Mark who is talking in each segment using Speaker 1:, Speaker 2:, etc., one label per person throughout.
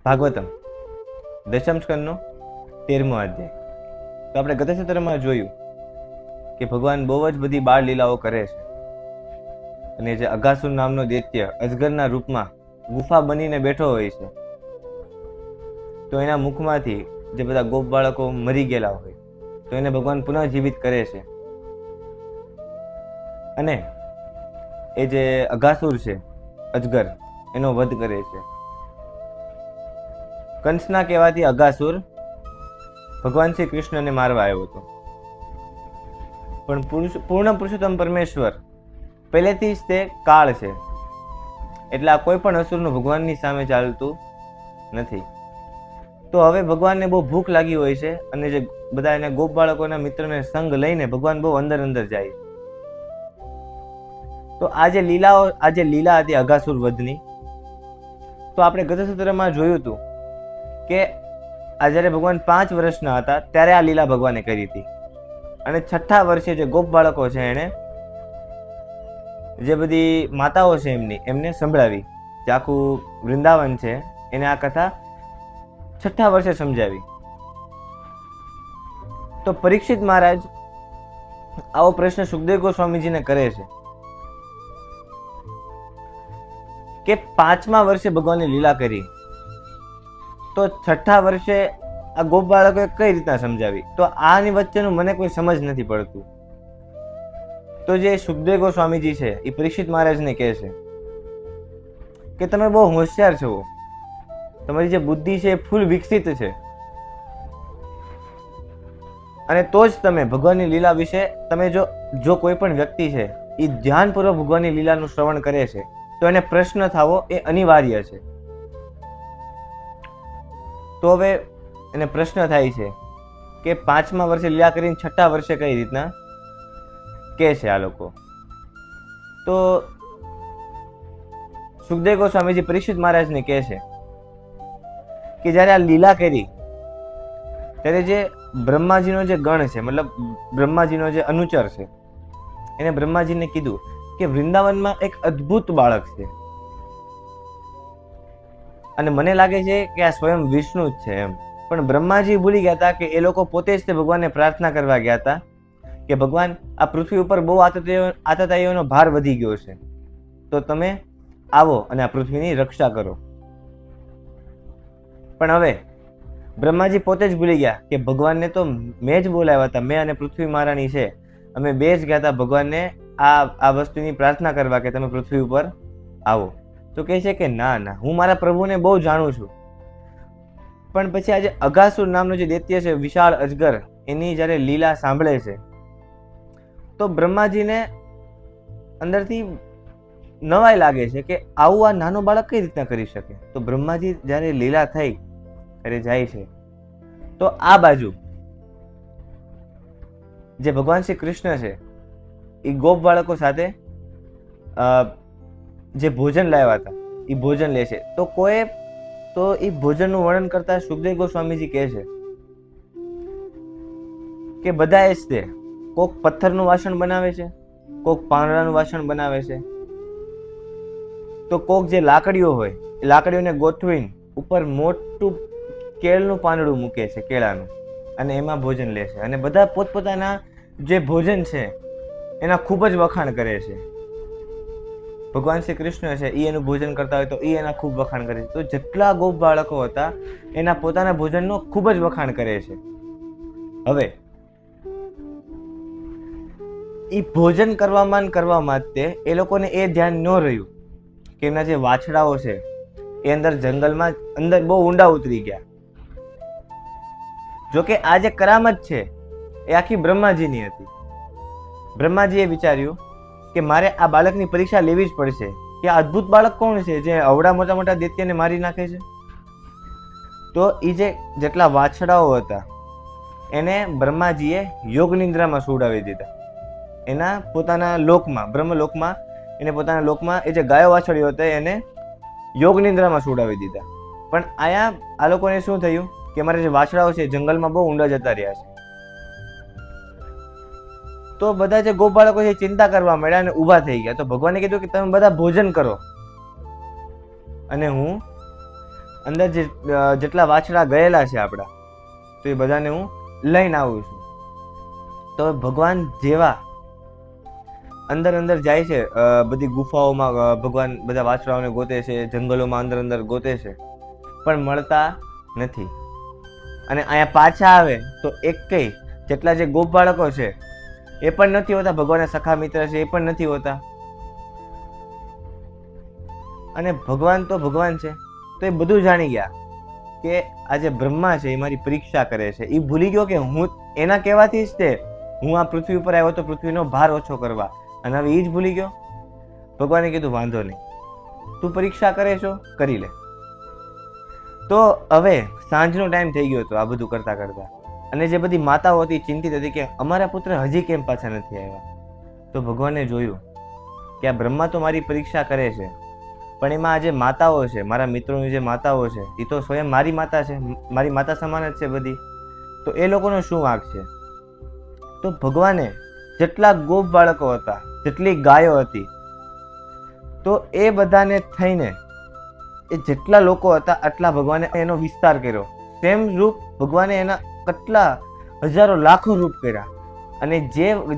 Speaker 1: ભાગવતમ દશમ સ્કંદનો 13મો અધ્યાય. તો આપણે ગત સત્રમાં જોયું કે ભગવાન બહુ જ બધી બાળ લીલાઓ કરે છે અને જે અઘાસુર નામનો દૈત્ય અજગરના રૂપમાં ગુફા બનીને બેઠો હોય છે, તો એના મુખમાંથી જે બધા ગોપ બાળકો મરી ગયેલા હોય તો એને ભગવાન પુનઃ જીવિત કરે છે અને એ જે અઘાસુર છે અજગર એનો વધ કરે છે. કંસના કહેવાથી અઘાસુર ભગવાન શ્રી કૃષ્ણને મારવા આવ્યો હતો, પણ પૂર્ણ પુરુષોત્તમ પરમેશ્વર પહેલેથી જ તે કાળ છે, એટલે આ કોઈ પણ અસુરનું ભગવાનની સામે ચાલતું નથી. તો હવે ભગવાનને બહુ ભૂખ લાગી હોય છે અને જે બધા એને ગોપ બાળકોના મિત્રને સંગ લઈને ભગવાન બહુ અંદર અંદર જાય. તો આ જે લીલા હતી અઘાસુર વધની, તો આપણે ગત સત્રમાં જોયું હતું કે આ જ્યારે ભગવાન 5 વર્ષના હતા ત્યારે આ લીલા ભગવાને કરી હતી અને 6થા વર્ષે જે ગોપ બાળકો છે એને જે બધી માતાઓ છે એમને સંભળાવી, જે આખું વૃંદાવન છે એને આ કથા 6થા વર્ષે સમજાવી. તો પરીક્ષિત મહારાજ આવો પ્રશ્ન સુખદેવ ગોસ્વામીજીને કરે છે કે 5મા વર્ષે ભગવાનની લીલા કરી તો 6થા વર્ષે આ ગોપ બાળકોએ કઈ રીતના સમજાવી? તો આની વચ્ચેનું મને કોઈ સમજ નથી પડતું. તો જે સુખદેવ ગોસ્વામીજી છે એ પરીક્ષિત મહારાજને કહે છે કે તમે બહુ હોશિયાર છો, તમારી જે બુદ્ધિ છે એ ફૂલ વિકસિત છે અને તો જ તમે ભગવાનની લીલા વિશે તમે જો કોઈ પણ વ્યક્તિ છે એ ધ્યાનપૂર્વક ભગવાનની લીલાનું શ્રવણ કરે છે તો એને પ્રશ્ન થવો એ અનિવાર્ય છે. તો હવે એને પ્રશ્ન થાય છે કે 5મા વર્ષે લીલા કરીને 6થા વર્ષે કઈ રીતના કે છે આ લોકો? તો સુખદેવ ગોસ્વામીજી પરીક્ષિત મહારાજને કહે છે કે જ્યારે આ લીલા કરી ત્યારે જે બ્રહ્માજીનો જે ગણ છે, મતલબ બ્રહ્માજીનો જે અનુચર છે, એને બ્રહ્માજીને કીધું કે વૃંદાવનમાં એક અદ્ભુત બાળક છે અને મને લાગે છે કે આ સ્વયં વિષ્ણુ જ છે એમ. પણ બ્રહ્માજી ભૂલી ગયા હતા કે એ લોકો પોતે જ તે ભગવાનને પ્રાર્થના કરવા ગયા હતા કે ભગવાન આ પૃથ્વી ઉપર બહુ આતતાઈઓનો ભાર વધી ગયો છે, તો તમે આવો અને આ પૃથ્વીની રક્ષા કરો. પણ હવે બ્રહ્માજી પોતે જ ભૂલી ગયા કે ભગવાનને તો મેં જ બોલાવ્યા હતા, મેં અને પૃથ્વી મહારાણી છે, અમે બે જ ગયા હતા ભગવાનને આ વસ્તુની પ્રાર્થના કરવા કે તમે પૃથ્વી ઉપર આવો. તો કહે છે કે ના ના, હું મારા પ્રભુને બહુ જાણું છું. પણ પછી આજે અઘાસુર નામનો જે દૈત્ય છે વિશાળ અજગર, એની જ્યારે લીલા સાંભળે છે તો બ્રહ્માજીને અંદરથી નવાઈ લાગે છે કે આવું આ નાનો બાળક કઈ રીતના કરી શકે. તો બ્રહ્માજી જ્યારે લીલા થઈ ત્યારે જાય છે તો આ બાજુ જે ભગવાન શ્રી કૃષ્ણ છે એ ગોપ બાળકો સાથે જે ભોજન લાવ્યા હતા એ ભોજન લે છે. તો એ ભોજનનું વર્ણન કરતા સુખદેવ ગોસ્વામીજી કહે છે કે બધા જ તે કોક પથ્થરનું વાસણ બનાવે છે, કોક પાંદડાનું વાસણ બનાવે છે, તો કોક જે લાકડીઓ હોય એ લાકડીઓને ગોઠવીને ઉપર મોટું કેળનું પાંદડું મૂકે છે, કેળાનું, અને એમાં ભોજન લે છે અને બધા પોતપોતાના જે ભોજન છે એના ખૂબ જ વખાણ કરે છે. ભગવાન શ્રી કૃષ્ણ છે એ એનું ભોજન કરતા હોય તો એ એના ખૂબ વખાણ કરે છે. તો જેટલા ગોપ બાળકો હતા એના પોતાના ભોજનનો ખૂબ જ વખાણ કરે છે. હવે એ ભોજન કરવામાં એ લોકોને એ ધ્યાન ન રહ્યું કે એમના જે વાછડાઓ છે એ અંદર જંગલમાં અંદર બહુ ઊંડા ઉતરી ગયા. જોકે આ જે કરામત છે એ આખી બ્રહ્માજીની હતી. બ્રહ્માજીએ વિચાર્યું કે મારે આ બાળકની પરીક્ષા લેવી જ પડશે કે આ અદ્ભુત બાળક કોણ છે જે અવડા મોટા મોટા દૈત્યને મારી નાખે છે. તો એ જેટલા વાછડાઓ હતા એને બ્રહ્માજીએ યોગ નિંદ્રામાં સુવડાવી દીધા. એના પોતાના લોકમાં, બ્રહ્મલોકમાં, એને પોતાના લોકમાં એ જે ગાયો વાછડીઓ હતા એને યોગ નિંદ્રામાં સુવડાવી દીધા. પણ આયા આ લોકોને શું થયું કે અમારા જે વાછડાઓ છે જંગલમાં બહુ ઊંડા જતા રહ્યા છે. તો બધા જે ગોપ બાળકો છે ચિંતા કરવા માંડ્યા અને ઊભા થઈ ગયા. તો ભગવાને કીધું કે તમે બધા ભોજન કરો અને હું અંદર જેટલા વાછડા ગયેલા છે આપણા, તો એ બધાને હું લઈને આવું છું. તો ભગવાન જેવા અંદર અંદર જાય છે, બધી ગુફાઓમાં ભગવાન બધા વાછડાઓને ગોતે છે, જંગલોમાં અંદર અંદર ગોતે છે, પણ મળતા નથી. અને અહીંયા પાછા આવે તો એકેય જેટલા જે ગોપ બાળકો છે એ પણ નથી હોતા, ભગવાનના સખા મિત્ર છે એ પણ નથી હોતા. અને ભગવાન તો ભગવાન છે, તો એ બધું જાણી ગયા કે આ જે બ્રહ્મા છે એ મારી પરીક્ષા કરે છે. એ ભૂલી ગયો કે હું એના કહેવાથી જ તે હું આ પૃથ્વી ઉપર આવ્યો તો પૃથ્વીનો ભાર ઓછો કરવા, અને હવે એ જ ભૂલી ગયો. ભગવાને કીધું વાંધો નહીં, તું પરીક્ષા કરે છો, કરી લે. તો હવે સાંજનો ટાઈમ થઈ ગયો હતો આ બધું કરતા કરતા, અને જે બધી માતાઓ હતી ચિંતિત હતી કે અમારા પુત્ર હજી કેમ પાછા નથી આવ્યા. તો ભગવાને જોયું કે આ બ્રહ્મા તો મારી પરીક્ષા કરે છે, પણ એમાં આ જે માતાઓ છે, મારા મિત્રોની જે માતાઓ છે, એ તો સ્વયં મારી માતા છે, મારી માતા સમાન જ છે બધી, તો એ લોકોનો શું વાંક છે? તો ભગવાને જેટલા ગોપ બાળકો હતા, જેટલી ગાયો હતી, તો એ બધાને થઈને એ જેટલા લોકો હતા આટલા ભગવાને એનો વિસ્તાર કર્યો. સેમ રૂપ ભગવાને એના કેટલા હજારો લાખો રૂપ કર્યા. અને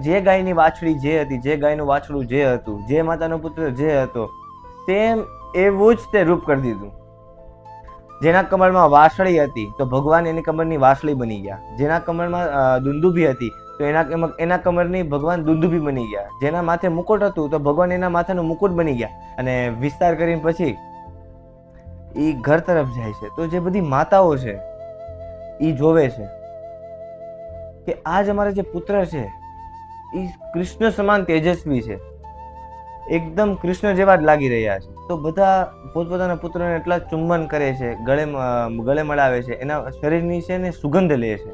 Speaker 1: જે ગાયની વાછડી જે હતી, જે ગાયનું વાછડું જે હતું, જે માતાનો પુત્ર જે હતો, સેમ એવું જ તે રૂપ કરી દીધું. જેના કમળમાં વાસળી હતી તો ભગવાન એની કમળની વાસળી બની ગયા. જેના કમળમાં દુંદુભી હતી તો એના કમળની ભગવાન દુંદુભી બની ગયા. જેના માથે મુકુટ હતું તો ભગવાન એના માથાનું મુકુટ બની ગયા. અને વિસ્તાર કરીને પછી એ ઘર તરફ જાય છે. તો જે બધી માતાઓ છે એ જોવે છે કે આજ અમારા જે પુત્ર છે એ કૃષ્ણ સમાન તેજસ્વી છે, એકદમ કૃષ્ણ જેવા જ લાગી રહ્યા છે. તો બધા પોતપોતાના પુત્રને એટલા ચુંબન કરે છે, ગળે મળાવે છે, એના શરીરની છે ને સુગંધ લે છે.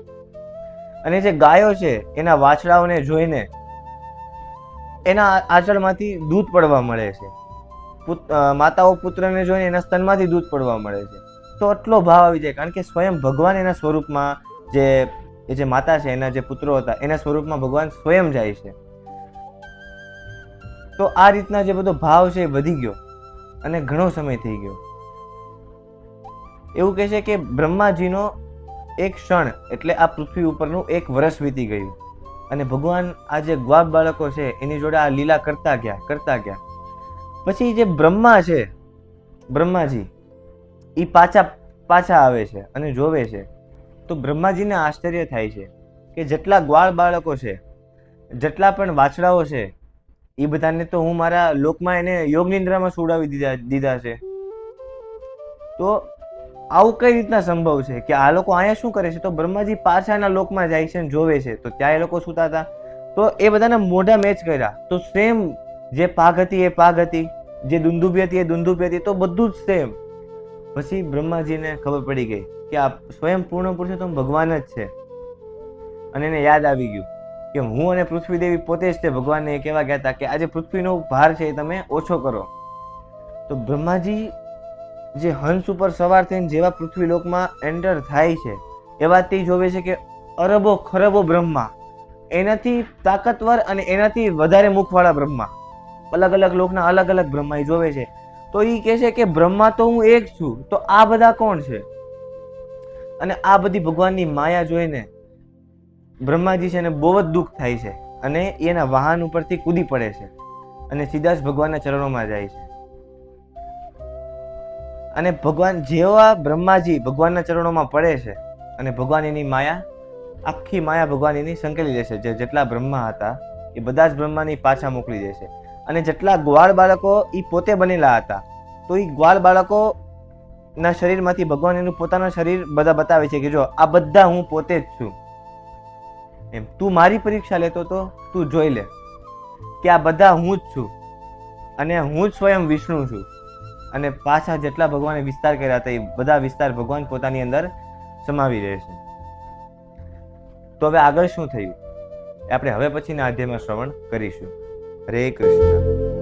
Speaker 1: અને જે ગાયો છે એના વાછડાઓને જોઈને એના આંચળમાંથી દૂધ પડવા મળે છે. માતાઓ પુત્રને જોઈને એના સ્તનમાંથી દૂધ પડવા મળે છે. તો આટલો ભાવ આવી જાય, કારણ કે સ્વયં ભગવાન એના સ્વરૂપમાં જે માતા છે, એના જે પુત્રો હતા એના સ્વરૂપમાં ભગવાન સ્વયં જાય છે. તો આ રીતના જે બધો ભાવ છે એ વધી ગયો અને ઘણો સમય થઈ ગયો. એવું કહે છે કે બ્રહ્માજીનો એક ક્ષણ એટલે આ પૃથ્વી ઉપરનું 1 વર્ષ વીતી ગયું. અને ભગવાન આ જે ગ્વાપ બાળકો છે એની જોડે આ લીલા કરતા ગયા. પછી જે બ્રહ્મા છે, બ્રહ્માજી એ પાછા આવે છે અને જોવે છે. તો બ્રહ્માજીને આશ્ચર્ય થાય છે કે જેટલા ગ્વાળ બાળકો છે, જેટલા પણ વાછડાઓ છે, એ બધાને તો હું મારા લોકમાં એને યોગ નિંદ્રામાં સુવડાવી દીધા છે. તો આવું કઈ રીતના સંભવ છે કે આ લોકો અહીંયા શું કરે છે? તો બ્રહ્માજી પાછાના લોકમાં જાય છે અને જોવે છે. તો ત્યાં એ લોકો સૂતા હતા, તો એ બધાના મોઢા મેચ કર્યા. તો સેમ જે પાઘ હતી એ પાઘ હતી, જે દુંદુભી હતી એ દુંદુભી હતી, તો બધું જ સેમ. પછી બ્રહ્માજીને ખબર પડી ગઈ કે આ સ્વયં પૂર્ણ પુરુષોત્તમ ભગવાન જ છે. અને એને યાદ આવી ગયું કે હું અને પૃથ્વી દેવી પોતે જ તે ભગવાનને કહેવા ગયા હતા કે આજે પૃથ્વીનો ભાર છે એ તમે ઓછો કરો. તો બ્રહ્માજી જે હંસ ઉપર સવાર થઈને જેવા પૃથ્વી લોકમાં એન્ટર થાય છે એવા તે જોવે છે કે અરબો ખરબો બ્રહ્મા, એનાથી તાકાતવર અને એનાથી વધારે મુખવાળા બ્રહ્મા, અલગ અલગ લોકના અલગ અલગ બ્રહ્મા એ જોવે છે. તો એ કહે છે કે બ્રહ્મા તો હું એક છું, તો આ બધા કોણ છે? અને આ બધી ભગવાનની માયા જોઈને બ્રહ્માજી છે એને બહુ જ દુઃખ થાય છે અને એના વાહન ઉપરથી કૂદી પડે છે અને સીધા જ ભગવાનના ચરણોમાં જાય છે. અને ભગવાન જેવા બ્રહ્માજી ભગવાનના ચરણોમાં પડે છે અને ભગવાન એની માયા, આખી માયા ભગવાન એની સંકેલી દેશે. જેટલા બ્રહ્મા હતા એ બધા જ બ્રહ્માની પાછા મોકલી દેશે. અને જેટલા ગ્વાળ બાળકો એ પોતે બનેલા હતા, તો એ ગ્વાળ બાળકો ના શરીરમાંથી ભગવાન એનું પોતાનું શરીર બધા બતાવે છે કે જો આ બધા હું પોતે જ છું. એમ તું મારી પરીક્ષા લેતો તો તું જોઈ લે કે આ બધા હું જ છું અને હું જ સ્વયં વિષ્ણુ છું. અને પાછા જેટલા ભગવાને વિસ્તાર કર્યા હતા એ બધા વિસ્તાર ભગવાન પોતાની અંદર સમાવી રહે છે. તો હવે આગળ શું થયું આપણે હવે પછીના અધ્યાયમાં શ્રવણ કરીશું. હરે કૃષ્ણ.